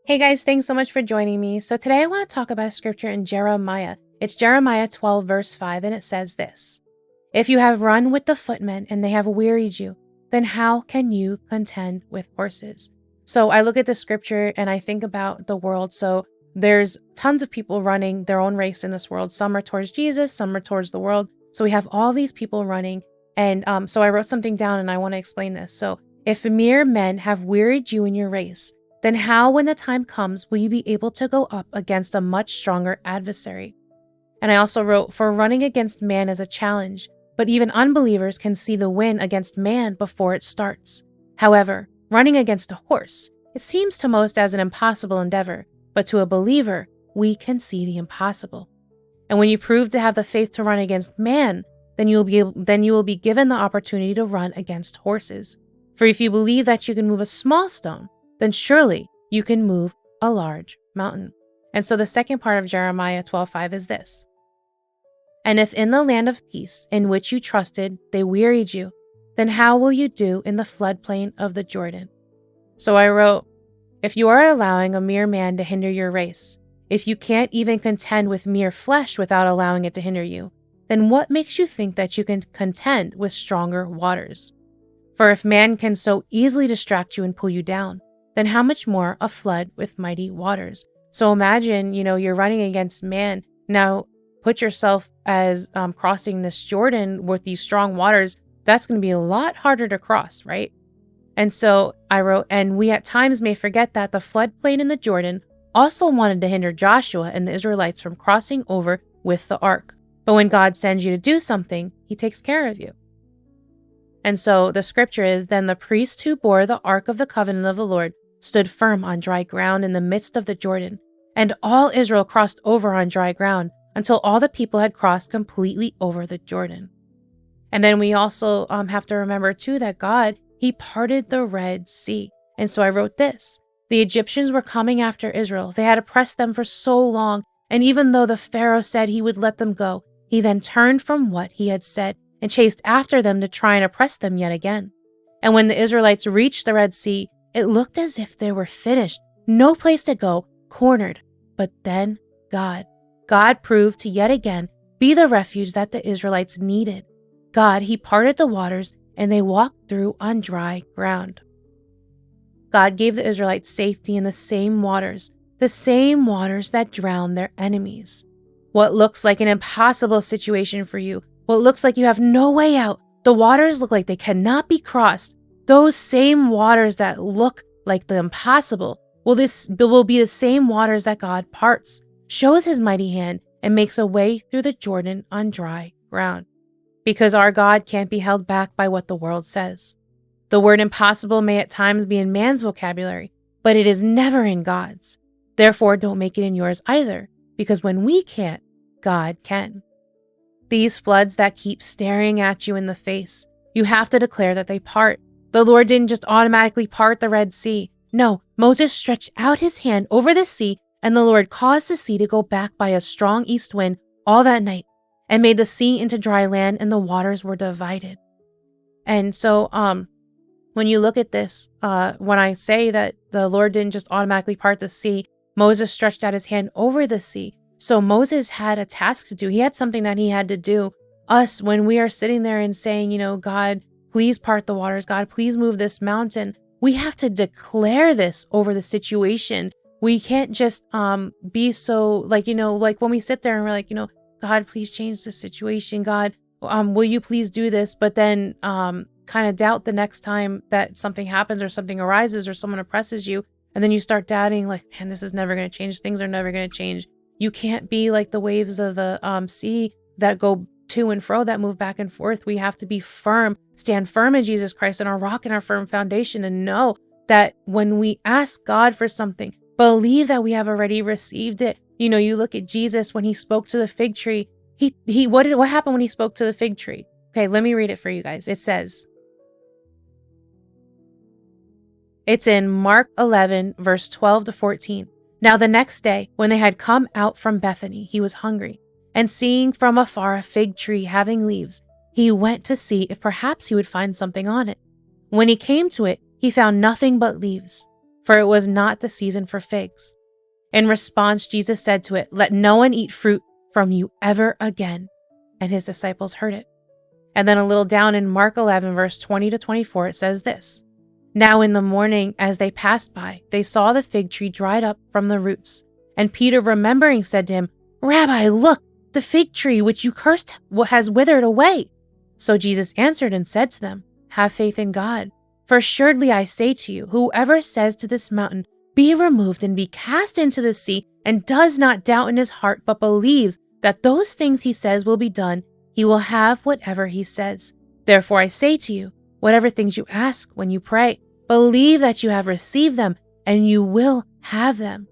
Hey guys, thanks so much for joining me. So today I want to talk about a scripture in Jeremiah. It's Jeremiah 12, verse 5, and it says this: If you have run with the footmen and they have wearied you, then how can you contend with horses? So I look at the scripture and I think about the world. So there's tons of people running their own race in this world. Some are towards Jesus, some are towards the world. So we have all these people running. And so I wrote something down and I want to explain this. So if mere men have wearied you in your race, then how, when the time comes, will you be able to go up against a much stronger adversary? And I also wrote, for running against man is a challenge, but even unbelievers can see the win against man before it starts. However, running against a horse, it seems to most as an impossible endeavor, but to a believer, we can see the impossible. And when you prove to have the faith to run against man, then you will be given the opportunity to run against horses. For if you believe that you can move a small stone, then surely you can move a large mountain. And so the second part of Jeremiah 12:5 is this: And if in the land of peace in which you trusted they wearied you, then how will you do in the floodplain of the Jordan? So I wrote, if you are allowing a mere man to hinder your race, if you can't even contend with mere flesh without allowing it to hinder you, then what makes you think that you can contend with stronger waters? For if man can so easily distract you and pull you down, then how much more a flood with mighty waters? So imagine, you're running against man. Now put yourself as crossing this Jordan with these strong waters. That's going to be a lot harder to cross, right? And so I wrote, and we at times may forget that the floodplain in the Jordan also wanted to hinder Joshua and the Israelites from crossing over with the ark. But when God sends you to do something, he takes care of you. And so the scripture is, then the priest who bore the ark of the covenant of the Lord stood firm on dry ground in the midst of the Jordan, and all Israel crossed over on dry ground until all the people had crossed completely over the Jordan. And then we also have to remember too that God, he parted the Red Sea. And so I wrote this: the Egyptians were coming after Israel. They had oppressed them for so long. And even though the Pharaoh said he would let them go, he then turned from what he had said and chased after them to try and oppress them yet again. And when the Israelites reached the Red Sea, it looked as if they were finished, no place to go, cornered. But then God proved to yet again be the refuge that the Israelites needed. God, he parted the waters and they walked through on dry ground. God gave the Israelites safety in the same waters that drowned their enemies. What looks like an impossible situation for you, what looks like you have no way out, the waters look like they cannot be crossed. Those same waters that look like the impossible will be the same waters that God parts, shows his mighty hand, and makes a way through the Jordan on dry ground. Because our God can't be held back by what the world says. The word impossible may at times be in man's vocabulary, but it is never in God's. Therefore, don't make it in yours either, because when we can't, God can. These floods that keep staring at you in the face, you have to declare that they part. The Lord didn't just automatically part the Red Sea. No, Moses stretched out his hand over the sea, and the Lord caused the sea to go back by a strong east wind all that night, and made the sea into dry land, and the waters were divided. And so, when you look at this, when I say that the Lord didn't just automatically part the sea, Moses stretched out his hand over the sea. So Moses had a task to do. He had something that he had to do. Us, when we are sitting there and saying, God, please part the waters. God, please move this mountain. We have to declare this over the situation. We can't just be so like when we sit there and we're like, God, please change the situation. God, will you please do this? But then kind of doubt the next time that something happens or something arises or someone oppresses you. And then you start doubting like, man, this is never going to change. Things are never going to change. You can't be like the waves of the sea that go to and fro, that move back and forth. We have to be firm, stand firm in Jesus Christ and our rock and our firm foundation, and know that when we ask God for something, believe that we have already received it. You look at Jesus when he spoke to the fig tree. What happened when he spoke to the fig tree? Okay, let me read it for you guys. It says, it's in Mark 11, verse 12 to 14. Now the next day, when they had come out from Bethany, he was hungry. And seeing from afar a fig tree having leaves, he went to see if perhaps he would find something on it. When he came to it, he found nothing but leaves, for it was not the season for figs. In response, Jesus said to it, "Let no one eat fruit from you ever again." And his disciples heard it. And then a little down in Mark 11, verse 20 to 24, it says this: "Now in the morning, as they passed by, they saw the fig tree dried up from the roots. And Peter, remembering, said to him, 'Rabbi, look, the fig tree which you cursed has withered away.' So Jesus answered and said to them, 'Have faith in God. For assuredly I say to you, whoever says to this mountain, 'Be removed and be cast into the sea,' and does not doubt in his heart, but believes that those things he says will be done, he will have whatever he says. Therefore I say to you, whatever things you ask when you pray, believe that you have received them, and you will have them."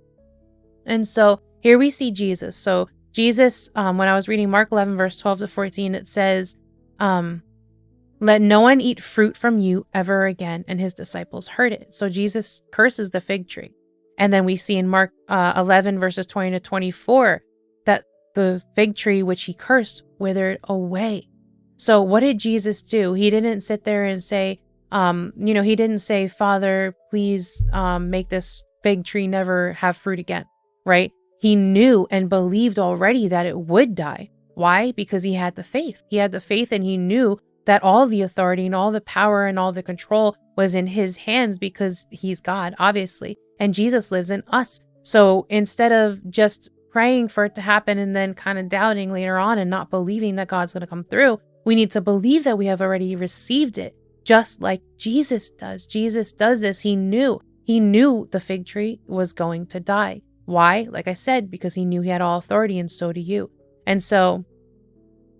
And so here we see Jesus. So Jesus, when I was reading Mark 11, verse 12 to 14, it says, "Let no one eat fruit from you ever again." And his disciples heard it. So Jesus curses the fig tree. And then we see in Mark 11, verses 20 to 24, that the fig tree which he cursed withered away. So what did Jesus do? He didn't sit there and say, he didn't say, "Father, please make this fig tree never have fruit again," right? He knew and believed already that it would die. Why? Because he had the faith. He had the faith, and he knew that all the authority and all the power and all the control was in his hands, because he's God, obviously, and Jesus lives in us. So instead of just praying for it to happen and then kind of doubting later on and not believing that God's going to come through, we need to believe that we have already received it, just like Jesus does. Jesus does this. He knew the fig tree was going to die. Why? Like I said, because he knew he had all authority, and so do you. And so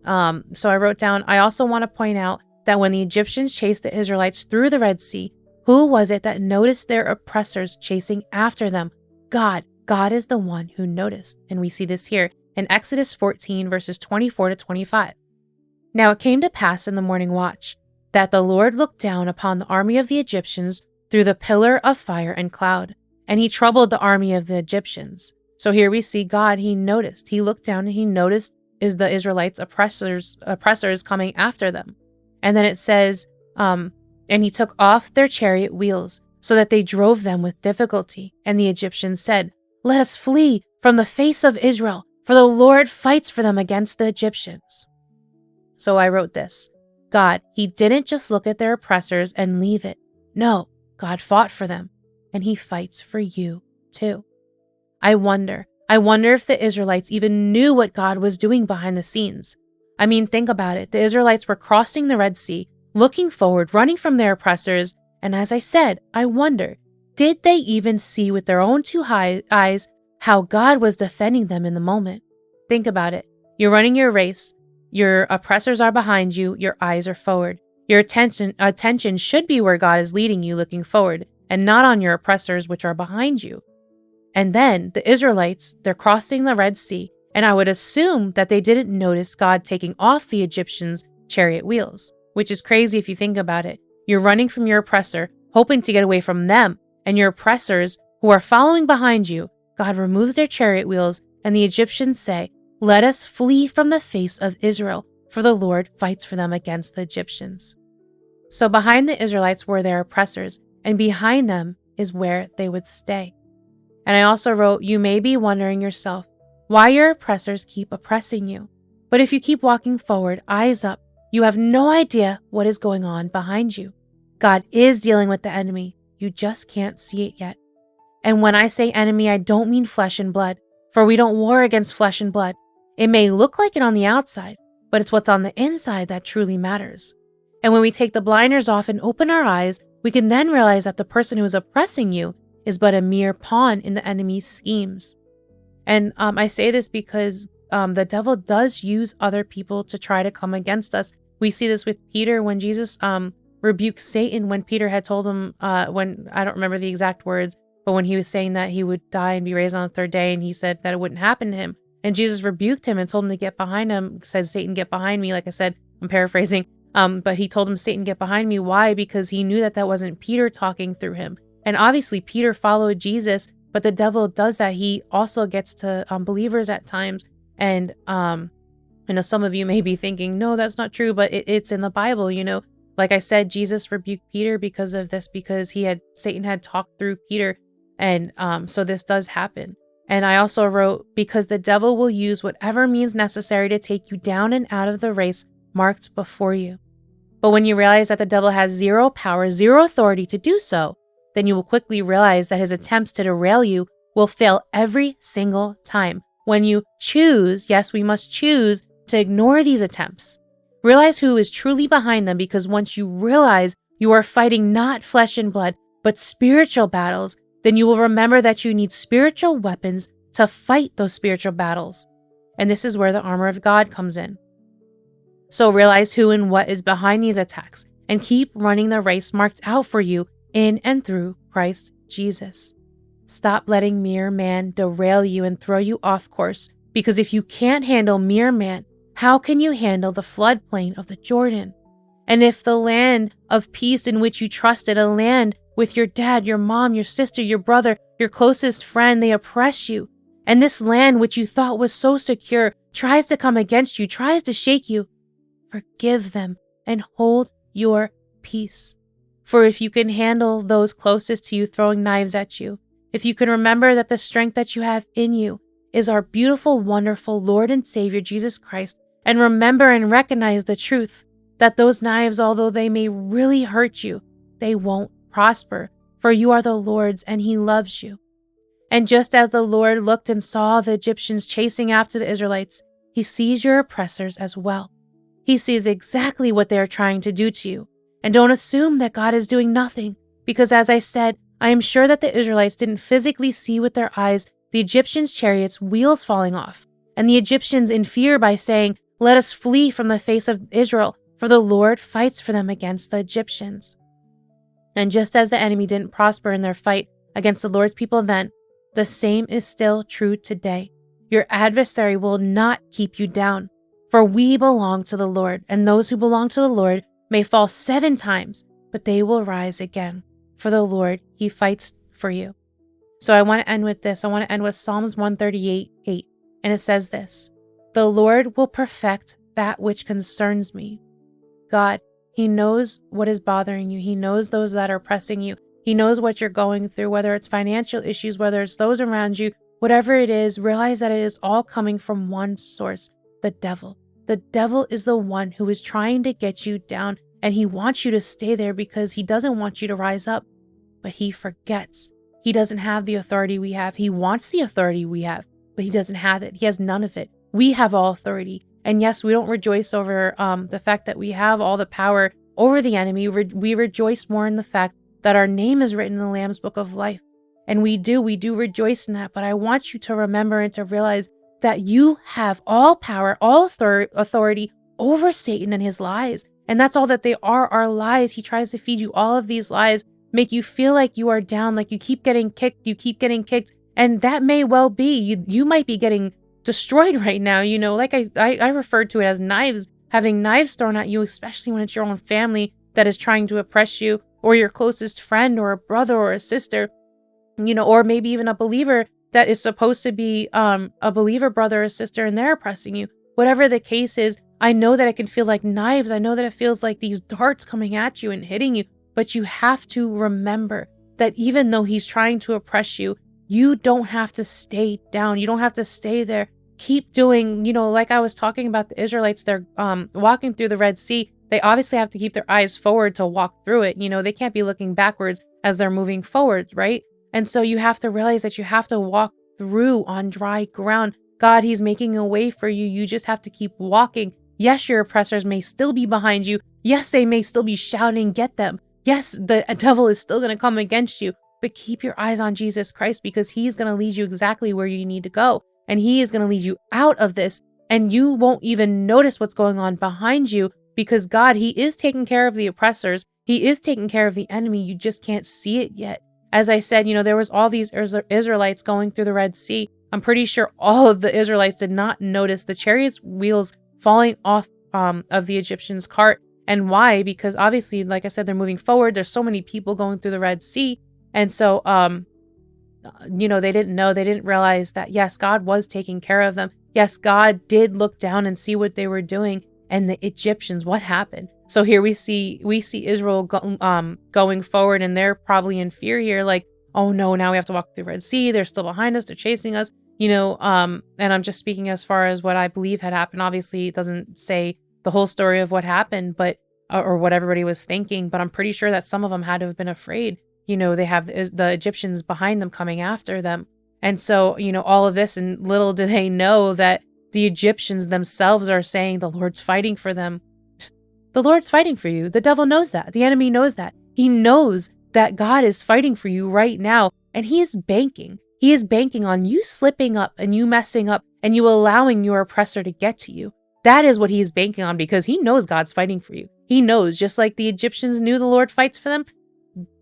I wrote down, I also want to point out that when the Egyptians chased the Israelites through the Red Sea, who was it that noticed their oppressors chasing after them? God. God is the one who noticed. And we see this here in Exodus 14, verses 24 to 25. "Now it came to pass in the morning watch that the Lord looked down upon the army of the Egyptians through the pillar of fire and cloud, and he troubled the army of the Egyptians." So here we see God, he noticed. He looked down and he noticed is the Israelites' oppressors coming after them. And then it says, "And he took off their chariot wheels, so that they drove them with difficulty. And the Egyptians said, 'Let us flee from the face of Israel, for the Lord fights for them against the Egyptians.'" So I wrote this: God, he didn't just look at their oppressors and leave it. No, God fought for them, and he fights for you too. I wonder if the Israelites even knew what God was doing behind the scenes. I mean, think about it. The Israelites were crossing the Red Sea, looking forward, running from their oppressors. And as I said, I wonder, did they even see with their own two eyes how God was defending them in the moment? Think about it. You're running your race. Your oppressors are behind you. Your eyes are forward. Your attention should be where God is leading you, looking forward, and not on your oppressors, which are behind you. And then the Israelites, they're crossing the Red Sea, and I would assume that they didn't notice God taking off the Egyptians' chariot wheels, which is crazy if you think about it. You're running from your oppressor, hoping to get away from them, and your oppressors, who are following behind you, God removes their chariot wheels, and the Egyptians say, "Let us flee from the face of Israel, for the Lord fights for them against the Egyptians." So behind the Israelites were their oppressors, and behind them is where they would stay. And I also wrote, you may be wondering yourself why your oppressors keep oppressing you. But if you keep walking forward, eyes up, you have no idea what is going on behind you. God is dealing with the enemy. You just can't see it yet. And when I say enemy, I don't mean flesh and blood, for we don't war against flesh and blood. It may look like it on the outside, but it's what's on the inside that truly matters. And when we take the blinders off and open our eyes, we can then realize that the person who is oppressing you is but a mere pawn in the enemy's schemes. And I say this because the devil does use other people to try to come against us. We see this with Peter when Jesus rebuked Satan, when Peter had told him, when I don't remember the exact words, but when he was saying that he would die and be raised on the third day, and he said that it wouldn't happen to him. And Jesus rebuked him and told him to get behind him, said, "Satan, get behind me." Like I said, I'm paraphrasing. But he told him, "Satan, get behind me." Why? Because he knew that wasn't Peter talking through him. And obviously Peter followed Jesus, but the devil does that. He also gets to believers at times. And I know some of you may be thinking, no, that's not true, but it's in the Bible. Like I said, Jesus rebuked Peter because of this, because Satan had talked through Peter And so this does happen. And I also wrote, because the devil will use whatever means necessary to take you down and out of the race marked before you. But when you realize that the devil has zero power, zero authority to do so, then you will quickly realize that his attempts to derail you will fail every single time. When you choose, yes, we must choose to ignore these attempts. Realize who is truly behind them, because once you realize you are fighting not flesh and blood, but spiritual battles, then you will remember that you need spiritual weapons to fight those spiritual battles. And this is where the armor of God comes in. So realize who and what is behind these attacks and keep running the race marked out for you in and through Christ Jesus. Stop letting mere man derail you and throw you off course, because if you can't handle mere man, how can you handle the floodplain of the Jordan? And if the land of peace in which you trusted, a land with your dad, your mom, your sister, your brother, your closest friend, they oppress you, and this land which you thought was so secure tries to come against you, tries to shake you, forgive them and hold your peace. For if you can handle those closest to you throwing knives at you, if you can remember that the strength that you have in you is our beautiful, wonderful Lord and Savior, Jesus Christ, and remember and recognize the truth that those knives, although they may really hurt you, they won't prosper, for you are the Lord's and He loves you. And just as the Lord looked and saw the Egyptians chasing after the Israelites, He sees your oppressors as well. He sees exactly what they are trying to do to you. And don't assume that God is doing nothing, because as I said, I am sure that the Israelites didn't physically see with their eyes the Egyptians' chariots' wheels falling off, and the Egyptians in fear by saying, "Let us flee from the face of Israel, for the Lord fights for them against the Egyptians." And just as the enemy didn't prosper in their fight against the Lord's people then, the same is still true today. Your adversary will not keep you down, for we belong to the Lord, and those who belong to the Lord may fall 7 times, but they will rise again. For the Lord, He fights for you. So I want to end with this. I want to end with Psalms 138:8, and it says this: "The Lord will perfect that which concerns me." God, He knows what is bothering you. He knows those that are pressing you. He knows what you're going through, whether it's financial issues, whether it's those around you, whatever it is, realize that it is all coming from one source, the devil. The devil is the one who is trying to get you down, and he wants you to stay there because he doesn't want you to rise up. But he forgets. He doesn't have the authority we have. He wants the authority we have, but he doesn't have it. He has none of it. We have all authority. And yes, we don't rejoice over the fact that we have all the power over the enemy. We rejoice more in the fact that our name is written in the Lamb's Book of Life. And we do rejoice in that. But I want you to remember and to realize that you have all power, all authority over Satan and his lies. And that's all that they are lies. He tries to feed you all of these lies, make you feel like you are down, like you keep getting kicked. And that may well be. You might be getting destroyed right now. You know, like I referred to it as knives, having knives thrown at you, especially when it's your own family that is trying to oppress you, or your closest friend or a brother or a sister, you know, or maybe even a believer that is supposed to be a believer brother or sister, and they're oppressing you. Whatever the case is, I know that it can feel like knives. I know that it feels like these darts coming at you and hitting you, but you have to remember that even though he's trying to oppress you, you don't have to stay down. You don't have to stay there. Keep doing, you know, like I was talking about the Israelites, they're walking through the Red Sea. They obviously have to keep their eyes forward to walk through it. You know, they can't be looking backwards as they're moving forward, right? And so you have to realize that you have to walk through on dry ground. God, He's making a way for you. You just have to keep walking. Yes, your oppressors may still be behind you. Yes, they may still be shouting, "Get them." Yes, the devil is still going to come against you, but keep your eyes on Jesus Christ, because He's going to lead you exactly where you need to go. And He is going to lead you out of this, and you won't even notice what's going on behind you, because God, He is taking care of the oppressors. He is taking care of the enemy. You just can't see it yet. As I said, you know, there was all these Israelites going through the Red Sea. I'm pretty sure all of the Israelites did not notice the chariot's wheels falling off of the Egyptian's cart. And why? Because obviously, like I said, they're moving forward. There's so many people going through the Red Sea. And so, you know, they didn't realize that, yes, God was taking care of them. Yes, God did look down and see what they were doing. And the Egyptians, what happened? So here we see Israel going forward, and they're probably in fear here. Like, oh no, now we have to walk through the Red Sea. They're still behind us. They're chasing us, and I'm just speaking as far as what I believe had happened. Obviously, it doesn't say the whole story of what happened, but or what everybody was thinking, but I'm pretty sure that some of them had to have been afraid. They have the Egyptians behind them coming after them. And so, all of this, and little do they know that the Egyptians themselves are saying the Lord's fighting for them. The Lord's fighting for you. The devil knows that. The enemy knows that. He knows that God is fighting for you right now, and he is banking. He is banking on you slipping up and you messing up and you allowing your oppressor to get to you. That is what he is banking on, because he knows God's fighting for you. He knows, just like the Egyptians knew the Lord fights for them,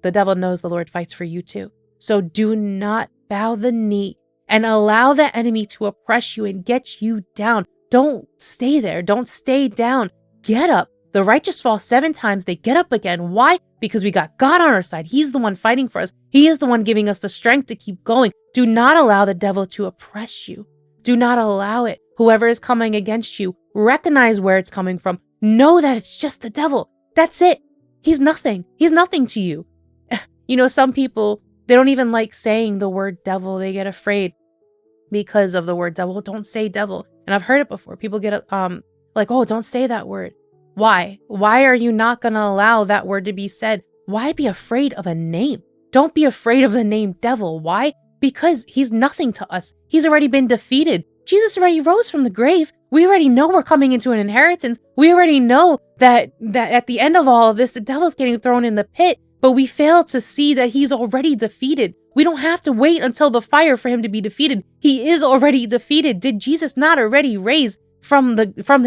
the devil knows the Lord fights for you too. So do not bow the knee and allow the enemy to oppress you and get you down. Don't stay there. Don't stay down. Get up. The righteous fall 7 times. They get up again. Why? Because we got God on our side. He's the one fighting for us. He is the one giving us the strength to keep going. Do not allow the devil to oppress you. Do not allow it. Whoever is coming against you, recognize where it's coming from. Know that it's just the devil. That's it. He's nothing. He's nothing to you. Some people, they don't even like saying the word devil. They get afraid because of the word devil. Don't say devil. And I've heard it before. People get like, oh, don't say that word. Why? Why are you not going to allow that word to be said? Why be afraid of a name? Don't be afraid of the name devil. Why? Because he's nothing to us. He's already been defeated. Jesus already rose from the grave. We already know we're coming into an inheritance. We already know that at the end of all of this, the devil's getting thrown in the pit, but we fail to see that he's already defeated. We don't have to wait until the fire for him to be defeated. He is already defeated. Did Jesus not already raise from the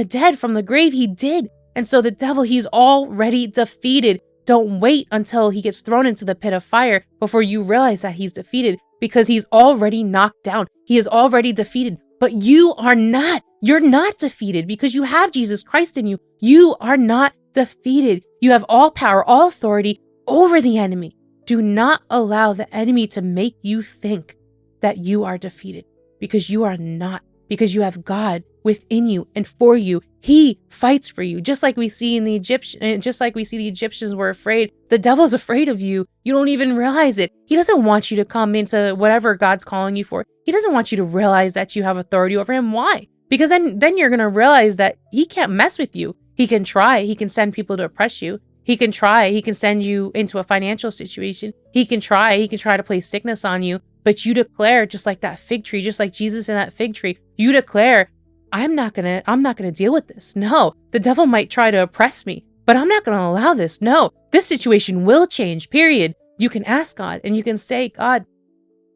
dead, from the grave? He did. And so the devil, he's already defeated. Don't wait until he gets thrown into the pit of fire before you realize that he's defeated, because he's already knocked down. He is already defeated. But you are not. You're not defeated because you have Jesus Christ in you. You are not defeated. You have all power, all authority over the enemy. Do not allow the enemy to make you think that you are defeated, because you are not, because you have God within you and for you. He fights for you. Just like we see the Egyptians were afraid. The devil's afraid of you. You don't even realize it. He doesn't want you to come into whatever God's calling you for. He doesn't want you to realize that you have authority over him. Why? Because then you're going to realize that he can't mess with you. He can try. He can send people to oppress you. He can try. He can send you into a financial situation. He can try to place sickness on you. But you declare, just like that fig tree, just like Jesus in that fig tree, you declare, I'm not gonna deal with this. No, the devil might try to oppress me, but I'm not gonna allow this. No, this situation will change, period. You can ask God and you can say, God,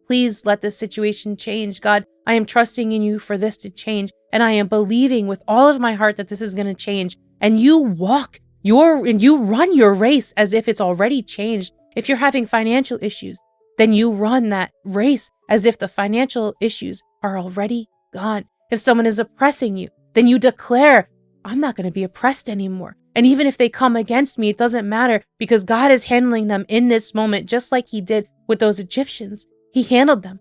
please let this situation change. God, I am trusting in you for this to change. And I am believing with all of my heart that this is gonna change. And you run your race as if it's already changed. If you're having financial issues, then you run that race as if the financial issues are already gone. If someone is oppressing you, then you declare, I'm not going to be oppressed anymore. And even if they come against me, it doesn't matter, because God is handling them in this moment, just like he did with those Egyptians. He handled them.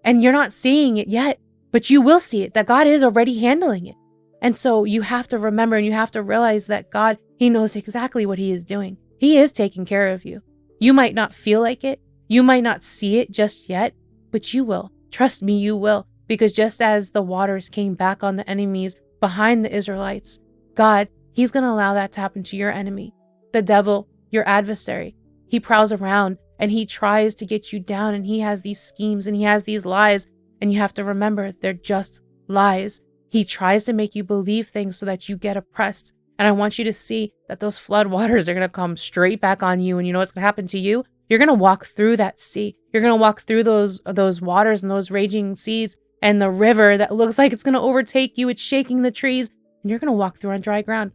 And you're not seeing it yet, but you will see it, that God is already handling it. And so you have to remember, and you have to realize that God, he knows exactly what he is doing. He is taking care of you. You might not feel like it. You might not see it just yet, but you will. Trust me, you will. Because just as the waters came back on the enemies behind the Israelites, God, he's going to allow that to happen to your enemy. The devil, your adversary, he prowls around and he tries to get you down, and he has these schemes and he has these lies, and you have to remember they're just lies. He tries to make you believe things so that you get oppressed. And I want you to see that those flood waters are going to come straight back on you. And you know what's going to happen to you? You're going to walk through that sea. You're going to walk through those waters and those raging seas and the river that looks like it's going to overtake you. It's shaking the trees, and you're going to walk through on dry ground.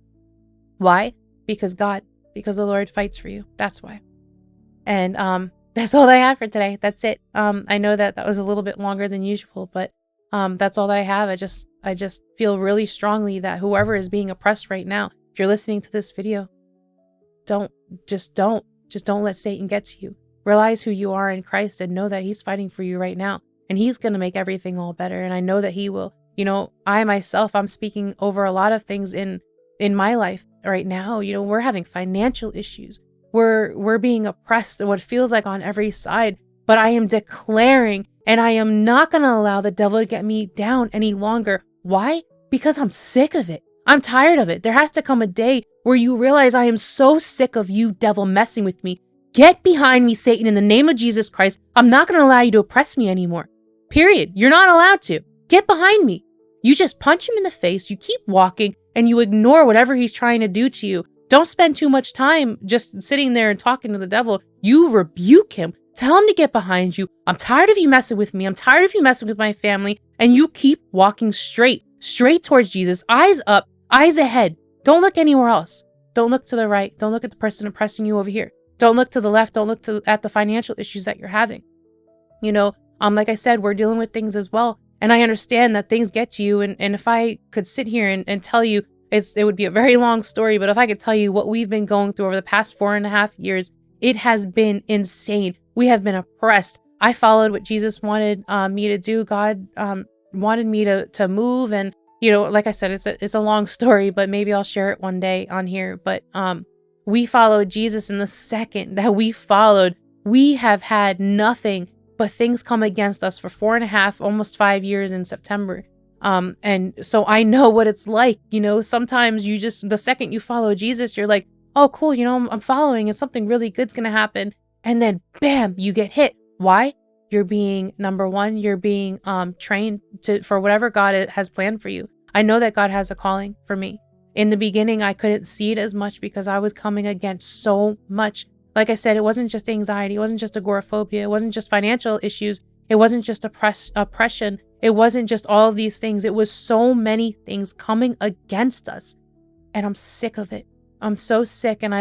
Why? Because the Lord fights for you. That's why. And that's all that I have for today. That's it. I know that was a little bit longer than usual, but that's all that I have. I just feel really strongly that whoever is being oppressed right now, if you're listening to this video, don't let Satan get to you. Realize who you are in Christ and know that he's fighting for you right now. And he's going to make everything all better. And I know that he will. I myself, I'm speaking over a lot of things in my life right now. We're having financial issues. We're being oppressed, what feels like on every side. but I am declaring, and I am not going to allow the devil to get me down any longer. Why? Because I'm sick of it. I'm tired of it. There has to come a day where you realize I am so sick of you, devil, messing with me. Get behind me, Satan, in the name of Jesus Christ. I'm not going to allow you to oppress me anymore. Period. You're not allowed to. Get behind me. You just punch him in the face. You keep walking and you ignore whatever he's trying to do to you. Don't spend too much time just sitting there and talking to the devil. You rebuke him. Tell him to get behind you. I'm tired of you messing with me. I'm tired of you messing with my family. And you keep walking straight towards Jesus. Eyes up, eyes ahead. Don't look anywhere else. Don't look to the right. Don't look at the person oppressing you over here. Don't look to the left. Don't look at the financial issues that you're having. Like I said, we're dealing with things as well. And I understand that things get to you. And if I could sit here and tell you, it would be a very long story. But if I could tell you what we've been going through over the past 4.5 years, it has been insane. We have been oppressed. I followed what Jesus wanted me to do. God wanted me to move. And, like I said, it's a long story, but maybe I'll share it one day on here. But we followed Jesus, and the second that we followed, we have had nothing but things come against us for 4.5, almost 5 years in September. And so I know what it's like. Sometimes the second you follow Jesus, you're like, oh, cool. I'm following and something really good's going to happen. And then bam, you get hit. Why? You're being, number one, you're being trained for whatever God has planned for you. I know that God has a calling for me. In the beginning, I couldn't see it as much because I was coming against so much. Like I said, it wasn't just anxiety. It wasn't just agoraphobia. It wasn't just financial issues. It wasn't just oppression. It wasn't just all of these things. It was so many things coming against us. And I'm sick of it. I'm so sick. And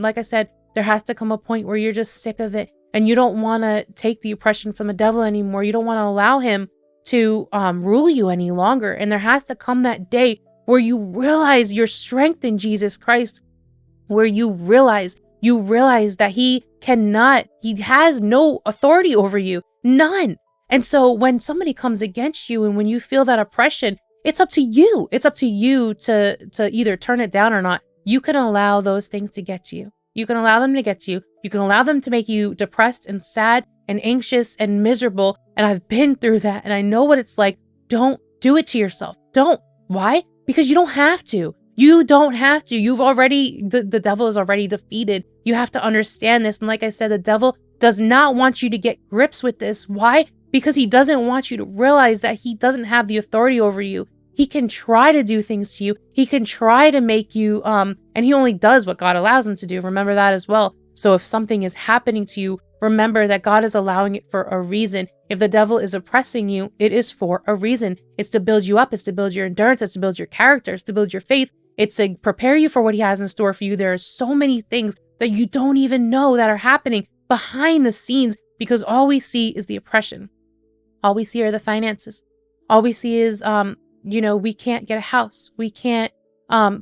like I said, there has to come a point where you're just sick of it. And you don't want to take the oppression from the devil anymore. You don't want to allow him to rule you any longer. And there has to come that day where you realize your strength in Jesus Christ, where you realize that he has no authority over you, none. And so when somebody comes against you and when you feel that oppression, it's up to you. It's up to you to either turn it down or not. You can allow those things to get to you. You can allow them to get to you. You can allow them to make you depressed and sad and anxious and miserable. And I've been through that and I know what it's like. Don't do it to yourself. Don't. Why? Because you don't have to. You don't have to. The devil is already defeated. You have to understand this. And like I said, the devil does not want you to get grips with this. Why? Because he doesn't want you to realize that he doesn't have the authority over you. He can try to do things to you. He can try to make you, and he only does what God allows him to do. Remember that as well. So if something is happening to you, remember that God is allowing it for a reason. If the devil is oppressing you, it is for a reason. It's to build you up. It's to build your endurance. It's to build your character. It's to build your faith. It's to prepare you for what he has in store for you. There are so many things that you don't even know that are happening behind the scenes because all we see is the oppression. All we see are the finances. All we see is, we can't get a house. We can't,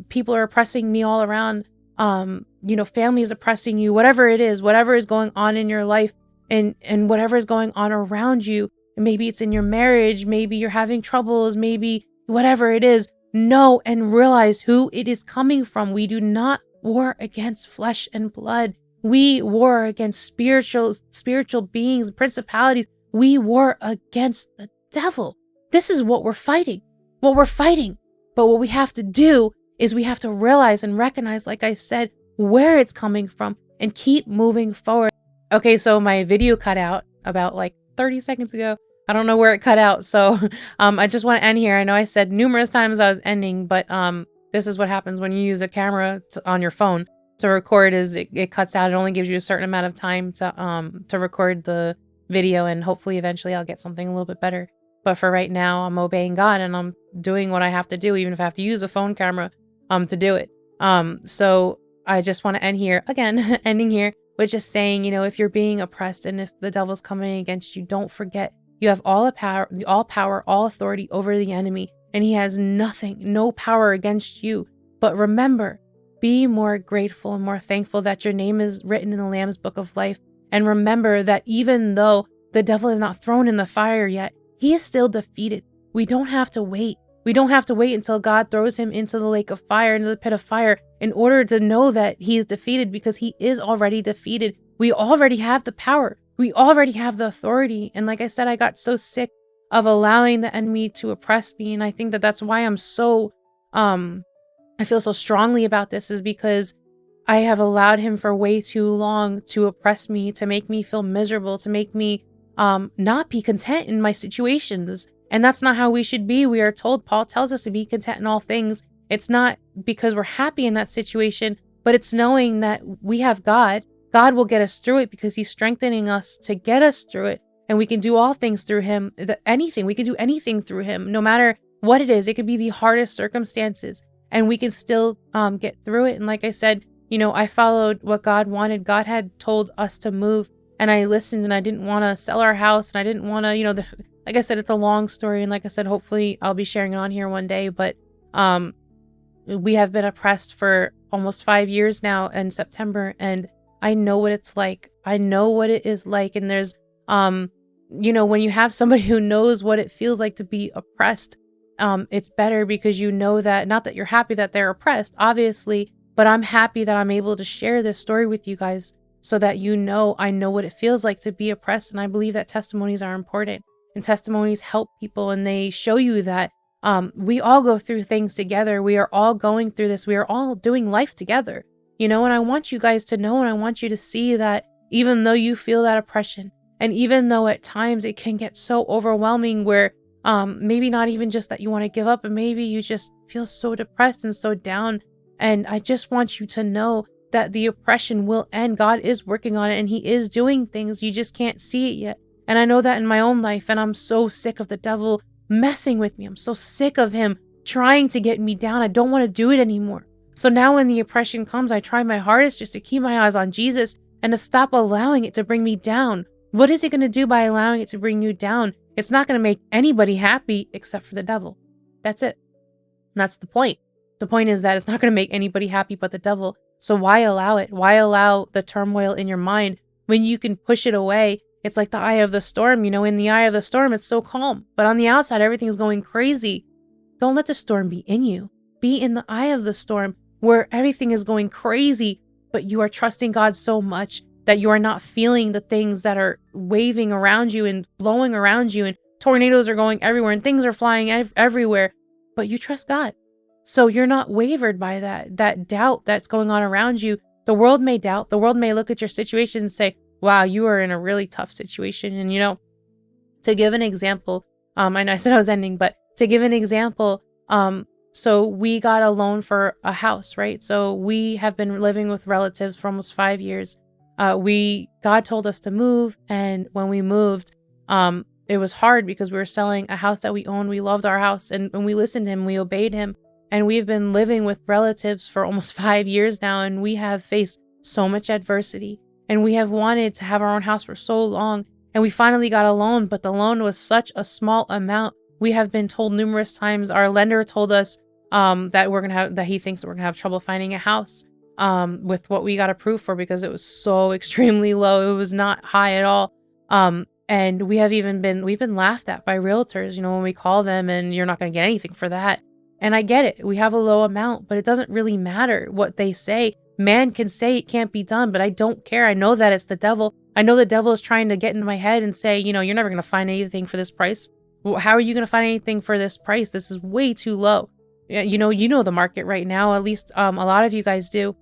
people are oppressing me all around. Family is oppressing you, whatever it is, whatever is going on in your life and whatever is going on around you. And maybe it's in your marriage. Maybe you're having troubles. Maybe whatever it is, know and realize who it is coming from. We do not war against flesh and blood. We war against spiritual beings, principalities. We war against the devil. This is what we're fighting. But what we have to do is we have to realize and recognize, like I said, where it's coming from and keep moving forward. Okay, so my video cut out about like 30 seconds ago. I don't know where it cut out. So I just want to end here. I know I said numerous times I was ending, but this is what happens when you use a camera on your phone to record is it cuts out. It only gives you a certain amount of time to record the video, and hopefully eventually I'll get something a little bit better. But for right now, I'm obeying God and I'm doing what I have to do, even if I have to use a phone camera to do it. So I just want to end here again, ending here with just saying, if you're being oppressed and if the devil's coming against you, don't forget you have all power, all authority over the enemy, and he has no power against you. But remember, be more grateful and more thankful that your name is written in the Lamb's Book of Life. And remember that even though the devil is not thrown in the fire yet, he is still defeated. We don't have to wait. We don't have to wait until God throws him into the lake of fire, into the pit of fire, in order to know that he is defeated, because he is already defeated. We already have the power. We already have the authority. And like I said, I got so sick of allowing the enemy to oppress me. And I think that that's why um, I feel so strongly about this, is because I have allowed him for way too long to oppress me, to make me feel miserable, to make me not be content in my situations. And that's not how we should be. We are told, Paul tells us to be content in all things. It's not because we're happy in that situation, but it's knowing that we have God. God will get us through it because he's strengthening us to get us through it. And we can do all things through him. Anything, we can do anything through him, no matter what it is. It could be the hardest circumstances, and we can still get through it. And like I said, I followed what God wanted. God had told us to move, and I listened, and I didn't want to sell our house, and I didn't want to, like I said, it's a long story. And like I said, hopefully I'll be sharing it on here one day, but we have been oppressed for almost 5 years now in September, and I know what it's like. I know what it is like. And there's, when you have somebody who knows what it feels like to be oppressed, it's better because you know that, not that you're happy that they're oppressed, obviously, but I'm happy that I'm able to share this story with you guys so that I know what it feels like to be oppressed. And I believe that testimonies are important, and testimonies help people, and they show you that we all go through things together. We are all going through this. We are all doing life together, and I want you guys to know, and I want you to see that even though you feel that oppression, and even though at times it can get so overwhelming where maybe not even just that you want to give up, but maybe you just feel so depressed and so down. And I just want you to know that the oppression will end. God is working on it, and he is doing things. You just can't see it yet. And I know that in my own life, and I'm so sick of the devil messing with me. I'm so sick of him trying to get me down. I don't want to do it anymore. So now when the oppression comes, I try my hardest just to keep my eyes on Jesus and to stop allowing it to bring me down. What is it going to do by allowing it to bring you down? It's not going to make anybody happy except for the devil. That's it. And that's the point. The point is that it's not going to make anybody happy but the devil. So why allow it? Why allow the turmoil in your mind when you can push it away? It's like the eye of the storm. In the eye of the storm, it's so calm. But on the outside, everything's going crazy. Don't let the storm be in you. Be in the eye of the storm where everything is going crazy, but you are trusting God so much that you are not feeling the things that are waving around you and blowing around you, and tornadoes are going everywhere and things are flying everywhere, but you trust God. So you're not wavered by that doubt that's going on around you. The world may doubt. The world may look at your situation and say, wow, you are in a really tough situation. And to give an example, and I said I was ending, but to give an example, so we got a loan for a house, right? So we have been living with relatives for almost 5 years. God told us to move, and when we moved, it was hard because we were selling a house that we owned. We loved our house, and we listened to him, we obeyed him, and we've been living with relatives for almost 5 years now, and we have faced so much adversity, and we have wanted to have our own house for so long, and we finally got a loan, but the loan was such a small amount. We have been told numerous times, our lender told us that he thinks that we're gonna have trouble finding a house with what we got approved for, because it was so extremely low. It was not high at all. And we've been laughed at by realtors, when we call them, and you're not going to get anything for that. And I get it. We have a low amount, but it doesn't really matter what they say. Man can say it can't be done, but I don't care. I know that it's the devil. I know the devil is trying to get into my head and say, you're never going to find anything for this price. Well, how are you going to find anything for this price? This is way too low. You know the market right now. At least a lot of you guys do.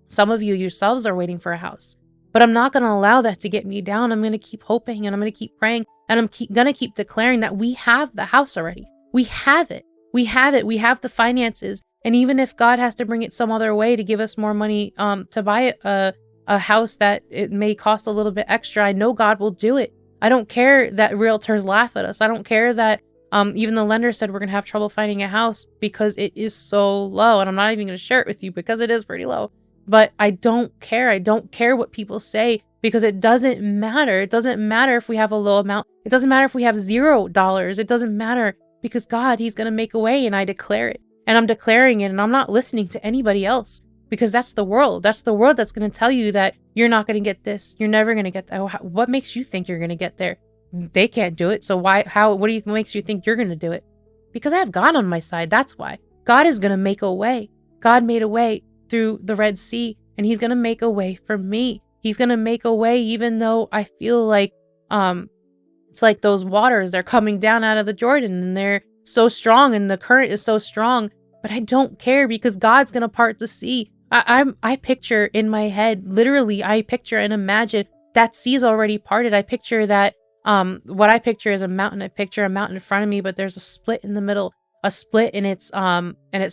Some of you yourselves are waiting for a house. But I'm not going to allow that to get me down. I'm going to keep hoping, and I'm going to keep praying, and I'm going to keep declaring that we have the house already. We have it. We have it. We have the finances. And even if God has to bring it some other way to give us more money to buy a house that it may cost a little bit extra, I know God will do it. I don't care that realtors laugh at us. I don't care that even the lender said we're going to have trouble finding a house because it is so low. And I'm not even going to share it with you because it is pretty low. But I don't care. I don't care what people say, because it doesn't matter. It doesn't matter if we have a low amount. It doesn't matter if we have $0. It doesn't matter, because God, he's going to make a way, and I declare it. And I'm declaring it, and I'm not listening to anybody else, because that's the world. That's the world that's going to tell you that you're not going to get this. You're never going to get that. What makes you think you're going to get there? They can't do it. So what makes you think you're going to do it? Because I have God on my side. That's why. God is going to make a way. God made a way through the Red Sea, and he's going to make a way for me. He's going to make a way, even though I feel like, it's like those waters, they're coming down out of the Jordan and they're so strong and the current is so strong, but I don't care because God's going to part the sea. I picture in my head, literally, I picture and imagine that sea's already parted. I picture that, what I picture is a mountain. I picture a mountain in front of me, but there's a split in the middle, a split, and it's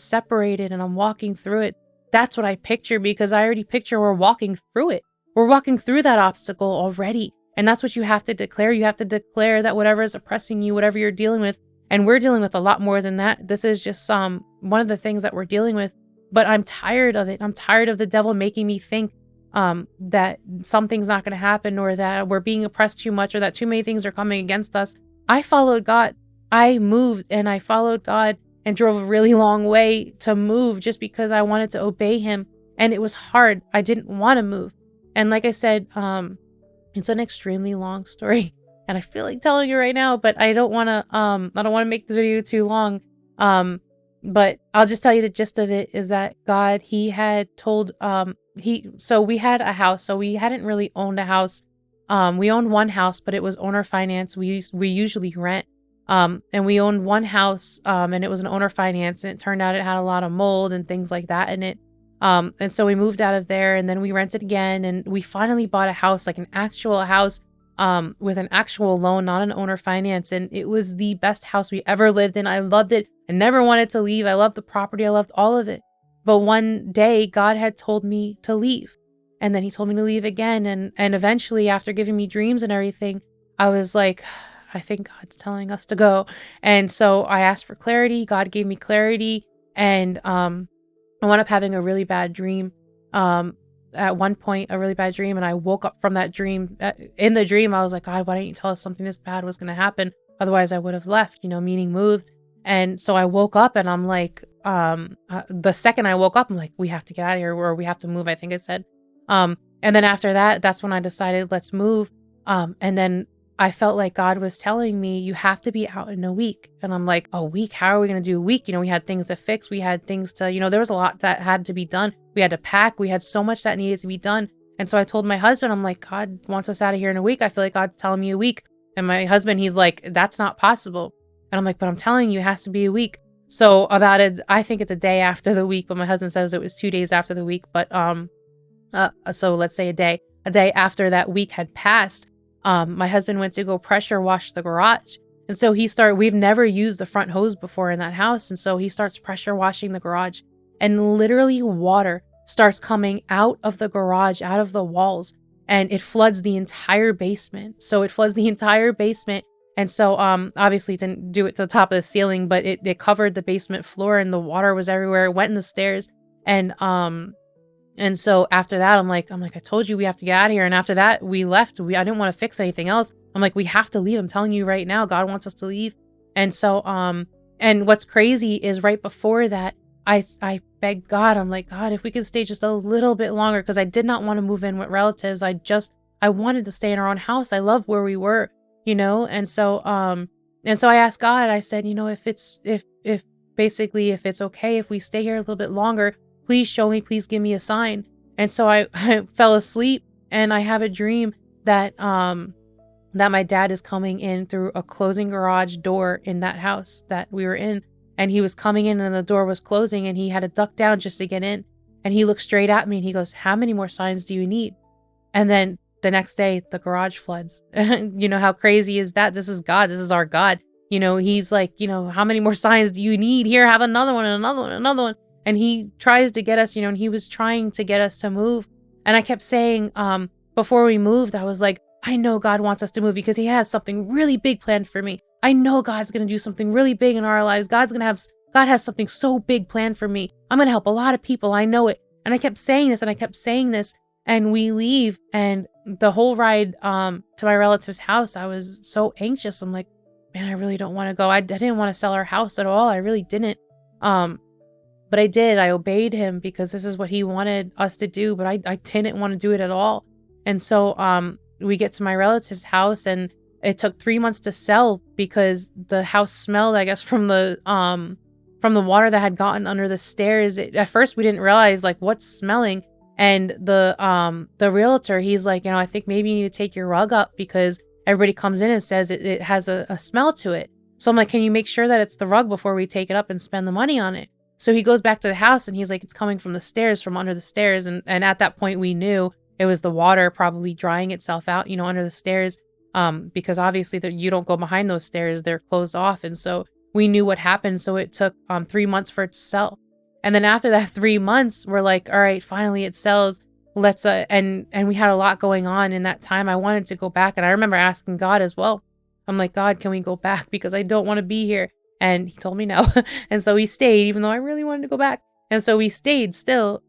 separated and I'm walking through it. That's what I picture because I already picture we're walking through it. We're walking through that obstacle already. And that's what you have to declare. You have to declare that whatever is oppressing you, whatever you're dealing with, and we're dealing with a lot more than that. This is just one of the things that we're dealing with. But I'm tired of it. I'm tired of the devil making me think that something's not going to happen, or that we're being oppressed too much, or that too many things are coming against us. I followed God. I moved and I followed God and drove a really long way to move just because I wanted to obey him. And it was hard. I didn't want to move. And like I said, it's an extremely long story and I feel like telling you right now, but I don't want to make the video too long. But I'll just tell you the gist of it is that God, he had told, so we had a house, so we hadn't really owned a house. We owned one house, but it was owner finance. We usually rent. And we owned one house, and it was an owner finance, and it turned out it had a lot of mold and things like that in it. And so we moved out of there and then we rented again, and we finally bought a house, like an actual house, with an actual loan, not an owner finance. And it was the best house we ever lived in. I loved it. I never wanted to leave. I loved the property. I loved all of it. But one day God had told me to leave, and then he told me to leave again. And eventually, after giving me dreams and everything, I was like, I think God's telling us to go. And so I asked for clarity. God gave me clarity. And, I wound up having a really bad dream. At one point, a really bad dream. And I woke up from that dream. In the dream, I was like, God, why didn't you tell us something this bad was going to happen? Otherwise I would have left, meaning moved. And so I woke up and I'm like, the second I woke up, I'm like, we have to get out of here, or we have to move, I think it said. And then after that, that's when I decided, let's move. And then I felt like God was telling me, you have to be out in a week. And I'm like, a week? How are we going to do a week? We had things to fix. We had things to, there was a lot that had to be done. We had to pack. We had so much that needed to be done. And so I told my husband, I'm like, God wants us out of here in a week. I feel like God's telling me a week. And my husband, he's like, that's not possible. And I'm like, but I'm telling you, it has to be a week. So about it, I think it's a day after the week, but my husband says it was 2 days after the week. But so let's say a day after that week had passed, my husband went to go pressure wash the garage. And so we've never used the front hose before in that house. And so he starts pressure washing the garage, and literally water starts coming out of the garage, out of the walls, and it floods the entire basement. And so, obviously it didn't do it to the top of the ceiling, but it covered the basement floor, and the water was everywhere. It went in the stairs. And so after that, I'm like, I told you we have to get out of here. And after that, we left. I didn't want to fix anything else. I'm like, we have to leave. I'm telling you right now, God wants us to leave. And so, and what's crazy is right before that, I begged God. I'm like, God, if we could stay just a little bit longer, because I did not want to move in with relatives. I wanted to stay in our own house. I loved where we were, And so I asked God, I said, if it's okay, if we stay here a little bit longer, please show me, please give me a sign. And so I fell asleep, and I have a dream that my dad is coming in through a closing garage door in that house that we were in. And he was coming in and the door was closing, and he had to duck down just to get in. And he looked straight at me and he goes, how many more signs do you need? And then the next day, the garage floods. How crazy is that? This is God. This is our God. He's like, how many more signs do you need? Here, have another one, and another one, another one. And he tries to get us, and he was trying to get us to move. And I kept saying, before we moved, I was like, I know God wants us to move because he has something really big planned for me. I know God's going to do something really big in our lives. God has something so big planned for me. I'm going to help a lot of people. I know it. And I kept saying this, and we leave. And the whole ride, to my relative's house, I was so anxious. I'm like, man, I really don't want to go. I didn't want to sell our house at all. I really didn't. But I did. I obeyed him because this is what he wanted us to do, but I didn't want to do it at all. And so we get to my relative's house, and it took 3 months to sell because the house smelled, I guess, from the water that had gotten under the stairs. At first we didn't realize like what's smelling. And the realtor, he's like, I think maybe you need to take your rug up because everybody comes in and says it has a smell to it. So I'm like, can you make sure that it's the rug before we take it up and spend the money on it? So he goes back to the house and he's like, it's coming from the stairs, from under the stairs. And at that point we knew it was the water probably drying itself out, under the stairs. Because obviously you don't go behind those stairs, they're closed off. And so we knew what happened. So it took 3 months for it to sell. And then after that 3 months, we're like, all right, finally it sells. Let's and we had a lot going on in that time. I wanted to go back, and I remember asking God as well. I'm like, God, can we go back? Because I don't want to be here. And he told me no. And so we stayed, even though I really wanted to go back. And so we stayed still,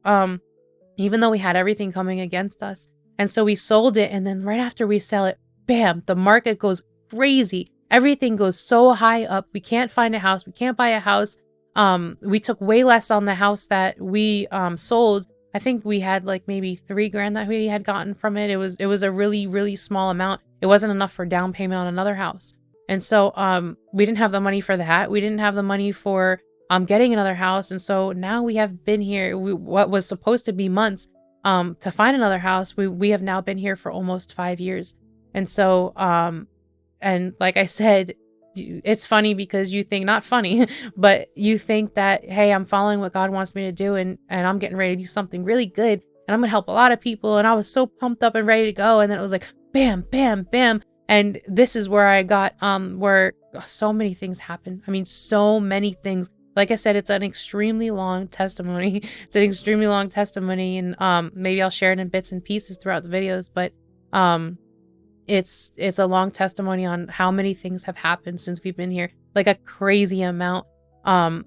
even though we had everything coming against us. And so we sold it. And then right after we sell it, bam, the market goes crazy. Everything goes so high up. We can't find a house. We can't buy a house. We took way less on the house that we sold. I think we had like maybe $3,000 that we had gotten from it. It was a really, really small amount. It wasn't enough for down payment on another house. And so we didn't have the money for that. We didn't have the money for getting another house. And so now we have been here, what was supposed to be months to find another house. We have now been here for almost 5 years. And so, and like I said, it's funny because you think, not funny, but you think that, hey, I'm following what God wants me to do and I'm getting ready to do something really good and I'm gonna help a lot of people. And I was so pumped up and ready to go. And then it was like, bam, bam, bam. And this is where I got, where so many things happen. I mean, so many things. Like I said, it's an extremely long testimony. It's an extremely long testimony. And maybe I'll share it in bits and pieces throughout the videos, but it's a long testimony on how many things have happened since we've been here, like a crazy amount. And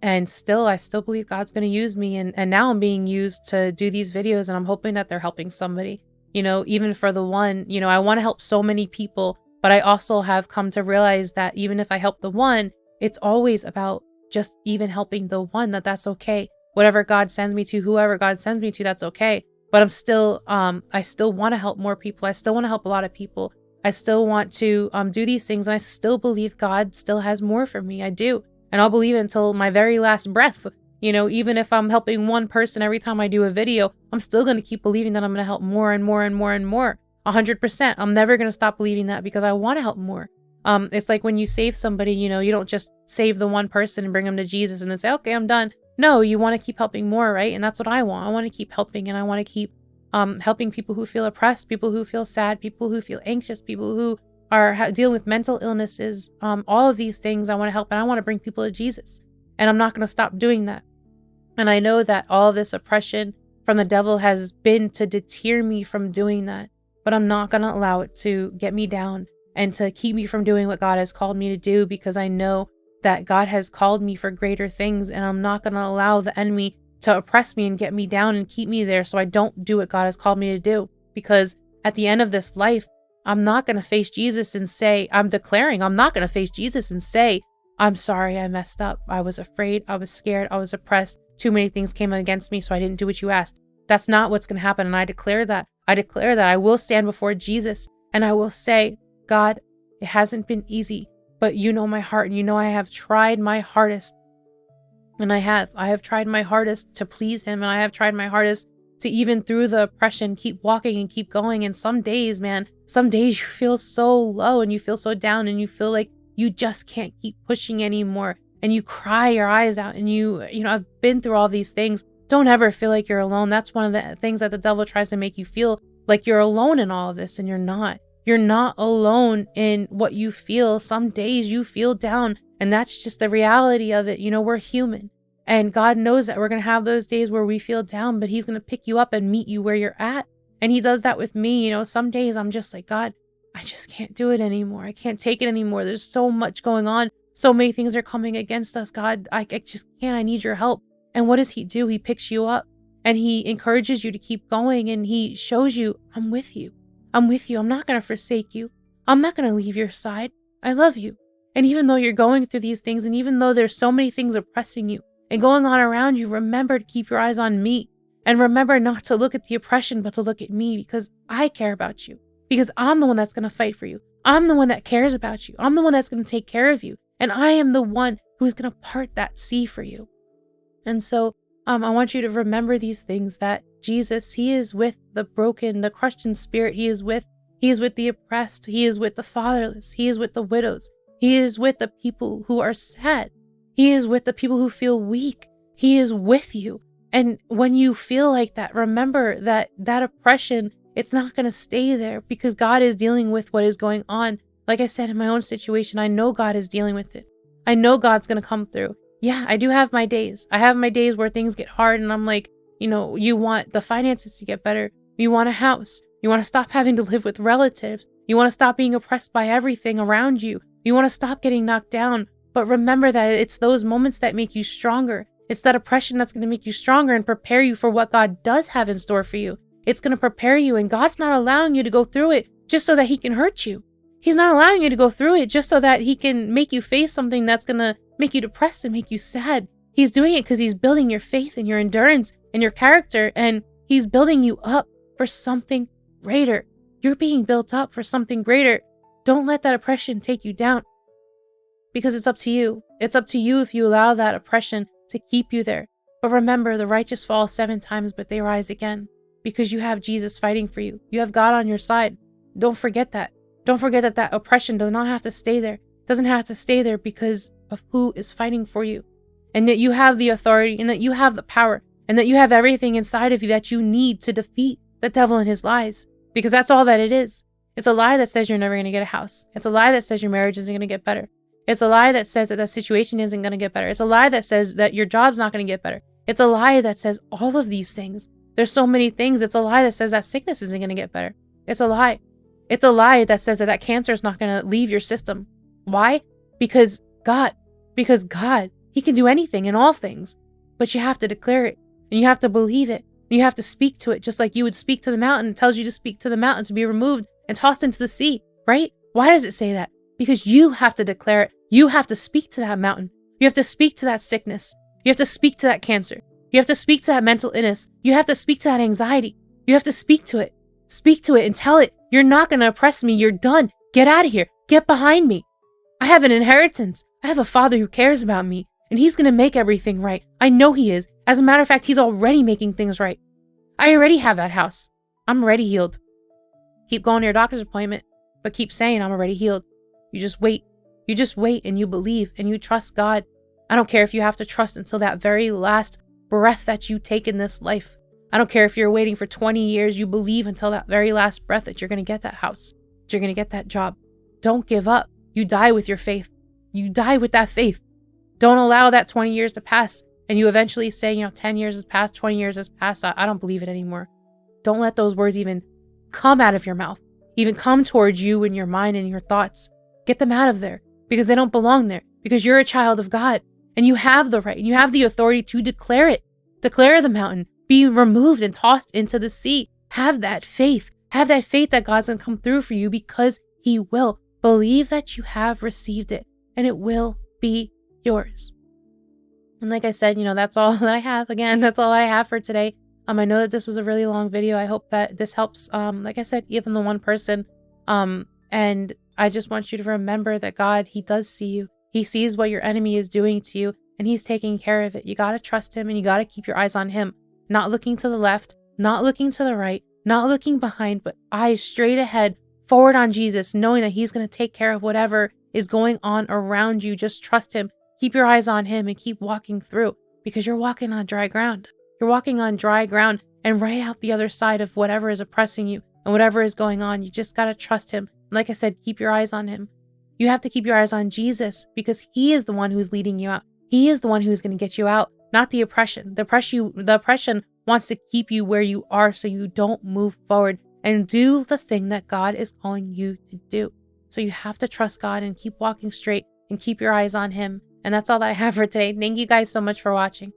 I still believe God's going to use me. And now I'm being used to do these videos and I'm hoping that they're helping somebody, even for the one, I want to help so many people, but I also have come to realize that even if I help the one, it's always about just even helping the one, that's okay. Whatever God sends me to, whoever God sends me to, that's okay. But I'm still, I still want to help more people. I still want to help a lot of people. I still want to do these things. And I still believe God still has more for me. I do. And I'll believe it until my very last breath. Even if I'm helping one person every time I do a video, I'm still going to keep believing that I'm going to help more and more and more and more. 100%. I'm never going to stop believing that because I want to help more. It's like when you save somebody, you don't just save the one person and bring them to Jesus and then say, okay, I'm done. No, you want to keep helping more, right? And that's what I want. I want to keep helping, and I want to keep helping people who feel oppressed, people who feel sad, people who feel anxious, people who are dealing with mental illnesses. All of these things I want to help, and I want to bring people to Jesus. And I'm not going to stop doing that. And I know that all of this oppression from the devil has been to deter me from doing that. But I'm not going to allow it to get me down and to keep me from doing what God has called me to do, because I know that God has called me for greater things, and I'm not going to allow the enemy to oppress me and get me down and keep me there so I don't do what God has called me to do. Because at the end of this life, I'm not going to face Jesus and say, I'm declaring, I'm not going to face Jesus and say, I'm sorry, I messed up. I was afraid, I was scared, I was oppressed. Too many things came against me, so I didn't do what you asked. That's not what's going to happen. And I declare that. I declare that I will stand before Jesus and I will say, God, it hasn't been easy, but you know my heart, and you know I have tried my hardest. And I have tried my hardest to please him, and I have tried my hardest to, even through the oppression, keep walking and keep going. And some days, man, some days you feel so low and you feel so down and you feel like you just can't keep pushing anymore, and you cry your eyes out, and I've been through all these things. Don't ever feel like you're alone. That's one of the things that the devil tries to make you feel, like you're alone in all of this, and you're not. You're not alone in what you feel. Some days you feel down, and that's just the reality of it. We're human, and God knows that we're going to have those days where we feel down, but he's going to pick you up and meet you where you're at. And he does that with me. Some days I'm just like, God, I just can't do it anymore. I can't take it anymore. There's so much going on. So many things are coming against us. God, I just can't. I need your help. And what does he do? He picks you up and he encourages you to keep going, and he shows you, I'm with you. I'm with you. I'm not going to forsake you. I'm not going to leave your side. I love you. And even though you're going through these things, and even though there's so many things oppressing you and going on around you, remember to keep your eyes on me, and remember not to look at the oppression, but to look at me, because I care about you, because I'm the one that's going to fight for you. I'm the one that cares about you. I'm the one that's going to take care of you. And I am the one who's going to part that sea for you. And so I want you to remember these things, that Jesus. He is with the broken, the crushed in spirit. He is with the oppressed. He is with the fatherless. He is with the widows. He is with the people who are sad. He is with the people who feel weak. He is with you. And when you feel like that, remember that oppression, it's not going to stay there, because God is dealing with what is going on. Like I said, in my own situation, I know God is dealing with it. I know God's going to come through. Yeah, I do have my days. I have my days where things get hard and I'm like, you want the finances to get better. You want a house. You want to stop having to live with relatives. You want to stop being oppressed by everything around you. You want to stop getting knocked down. But remember that it's those moments that make you stronger. It's that oppression that's going to make you stronger and prepare you for what God does have in store for you. It's going to prepare you, and God's not allowing you to go through it just so that he can hurt you. He's not allowing you to go through it just so that he can make you face something that's going to make you depressed and make you sad. He's doing it because he's building your faith and your endurance and your character, and he's building you up for something greater. You're being built up for something greater. Don't let that oppression take you down, because it's up to you. It's up to you if you allow that oppression to keep you there. But remember, the righteous fall 7 times, but they rise again, because you have Jesus fighting for you. You have God on your side. Don't forget that. Don't forget that oppression does not have to stay there. It doesn't have to stay there because of who is fighting for you, and that you have the authority, and that you have the power, and that you have everything inside of you that you need to defeat the devil and his lies, because that's all that it is. It's a lie that says you're never going to get a house. It's a lie that says your marriage isn't going to get better. It's a lie that says that the situation isn't going to get better. It's a lie that says that your job's not going to get better. It's a lie that says all of these things. There's so many things. It's a lie that says that sickness isn't going to get better. It's a lie. It's a lie that says that cancer is not going to leave your system. Why? Because God, he can do anything and all things, but you have to declare it, and you have to believe it. You have to speak to it, just like you would speak to the mountain. It tells you to speak to the mountain to be removed and tossed into the sea, right? Why does it say that? Because you have to declare it. You have to speak to that mountain. You have to speak to that sickness. You have to speak to that cancer. You have to speak to that mental illness. You have to speak to that anxiety. You have to speak to it. Speak to it and tell it, you're not going to oppress me. You're done. Get out of here. Get behind me. I have an inheritance. I have a father who cares about me, and he's going to make everything right. I know he is. As a matter of fact, he's already making things right. I already have that house. I'm already healed. Keep going to your doctor's appointment, but keep saying, I'm already healed. You just wait. You just wait, and you believe, and you trust God. I don't care if you have to trust until that very last breath that you take in this life. I don't care if you're waiting for 20 years. You believe until that very last breath that you're going to get that house, that you're going to get that job. Don't give up. You die with your faith. You die with that faith. Don't allow that 20 years to pass and you eventually say, 10 years has passed, 20 years has passed. I don't believe it anymore. Don't let those words even come out of your mouth, even come towards you in your mind and your thoughts. Get them out of there, because they don't belong there, because you're a child of God and you have the right and you have the authority to declare it. Declare the mountain, be removed and tossed into the sea. Have that faith. Have that faith that God's going to come through for you, because he will. Believe that you have received it and it will be yours. And like I said, that's all that I have. Again, that's all I have for today. I know that this was a really long video. I hope that this helps, like I said, even the one person. And I just want you to remember that God, he does see you. He sees what your enemy is doing to you, and he's taking care of it. You got to trust him, and you got to keep your eyes on him, not looking to the left, not looking to the right, not looking behind, but eyes straight ahead, forward on Jesus, knowing that he's going to take care of whatever is going on around you. Just trust him. Keep your eyes on him and keep walking through, because you're walking on dry ground. You're walking on dry ground, and right out the other side of whatever is oppressing you and whatever is going on, you just got to trust him. Like I said, keep your eyes on him. You have to keep your eyes on Jesus, because he is the one who's leading you out. He is the one who's going to get you out, not the oppression. The oppression wants to keep you where you are so you don't move forward and do the thing that God is calling you to do. So you have to trust God and keep walking straight and keep your eyes on him. And that's all that I have for today. Thank you guys so much for watching.